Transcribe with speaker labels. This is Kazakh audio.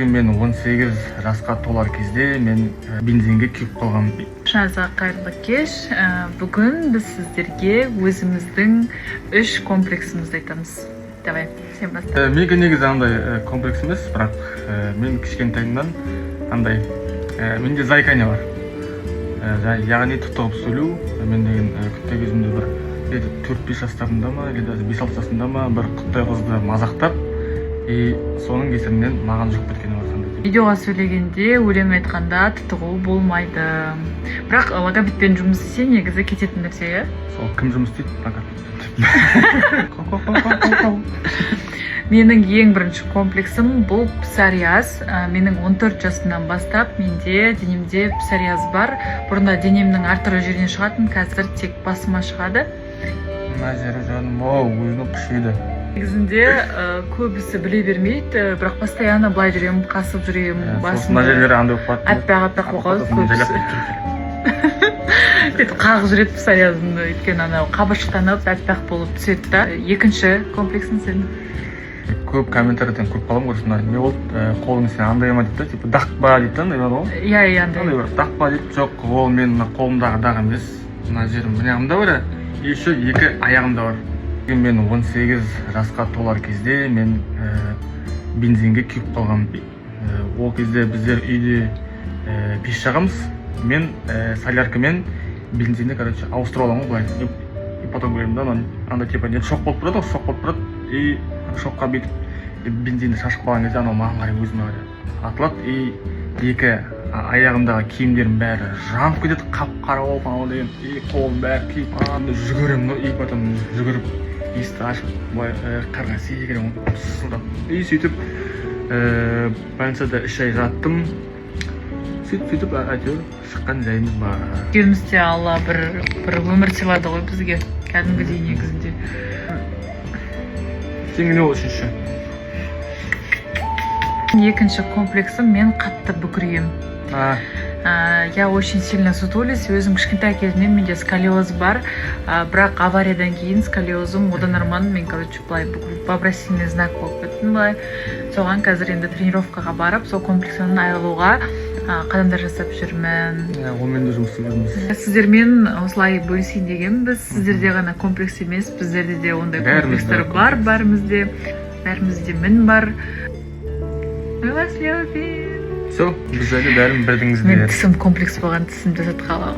Speaker 1: Мен 18 жасқа толар кезде мен бензинге күйіп қалғам.
Speaker 2: Шаза қайырлы кеш. Бүгін біз сіздерге өзіміздің 3 комплексімізді айтамыз. Давай, сен баста.
Speaker 1: Менге негізі андай комплекс емес, бірақ мен кішкентайымнан андай менде заикание бар. Яғни тұтығып сөйлеу. Мен деген күтте кезімде бір 4-5 жастарында ма, или 5-6 жасында ма бір құттай қызды мазақтап, соның кесірінен маған жұқып кеткені бар сонда.
Speaker 2: Видеоға сөйлегенде, өлең айтқанда тұтығу болмайды. Бірақ логопедпен жұмыс істесе негізі кететін нәрсе, иә?
Speaker 1: Сол кім жұмыс істейді?
Speaker 2: Менің ең бірінші комплексім бұл псориаз. Менің 14 жасымнан бастап менде денемде псориаз бар. Бұрында денемнің әртүрлі жерінен шығатын, қазір тек басыма шығады.
Speaker 1: Мына жері жаным, өзінің күшейді.
Speaker 2: Негізінде көбісі біле бермейді, бірақ постоянно былай жүремін, қасып жүремін, басымды
Speaker 1: жерлері андай болып қалады.
Speaker 2: аппақ болып көбісі. Қағып жүреді псориазымды, өйткені анау қабыршықтанып аппақ болып түседі да. Екінші комплексің сен?
Speaker 1: Көп комментарийден көп қалам көрсін, не болды, қолың сен андай ма дейді, типа дақ па дейді, андай ғой?
Speaker 2: Иә, андай.
Speaker 1: Дақ па дейді, жоқ, ол мен қолымдағы дақ емес, мына жерім міне ағымда бар, еще 2 аяғымда бар. Мен 18 жасқа толар кезде мен бензинге күйіп қалғам. Ол кезде біздер үйде пеш жағамыз. Мен соляркамен бензинді, ауыстырып аламын ғой, былай. И потом көремін да, андай типа шоқ болып тұрады, шоқ болып тұрады. И шоққа бүйтіп бензинді шашып қалған кезде анау маған қарай өзіме қарай атылады. И 2 аяғымдағы киімдерім бәрі жанып кетеді, қап-қара болып анау деген. И қолым бәрі күйіп, жүгіремін, и потом жүгіріп есікті ашып, былай қарға секірем, сылдап. И сөйтіп больницада 3 ай жаттым. Сөйтіп әйтеуір шыққан жайымыз бар.
Speaker 2: Екеумізде Алла бір өмір сыйлады ғой бізге, кәдімгідей негізінде.
Speaker 1: Сен не ол үшінші?
Speaker 2: Екінші комплексім мен қатты бүкірейім. Я очень сильно сутулюсь. Өзім кішкентай кезімнен менде сколиоз бар. Бірақ авариядан кейін сколиозым одан арман. Мен, былай вопросительный знак болып кеттім былай. Соған қазір енді тренировкаға барып, сол комплексінен айырылуға қадамдар жасап жүрмін.
Speaker 1: Онымен де жұмыс істеп жүрміз.
Speaker 2: Сіздермен осылай бөлісейін дегенбіз. Сіздерде ғана комплекс емес, біздерде де ондай комплекстер бар, бәрімізде мін бар. Мы вас любим.
Speaker 1: Все, біз әлі бәрін бірдіңіздер.
Speaker 2: Мен тісім комплекс болған, тісім жасатқалы.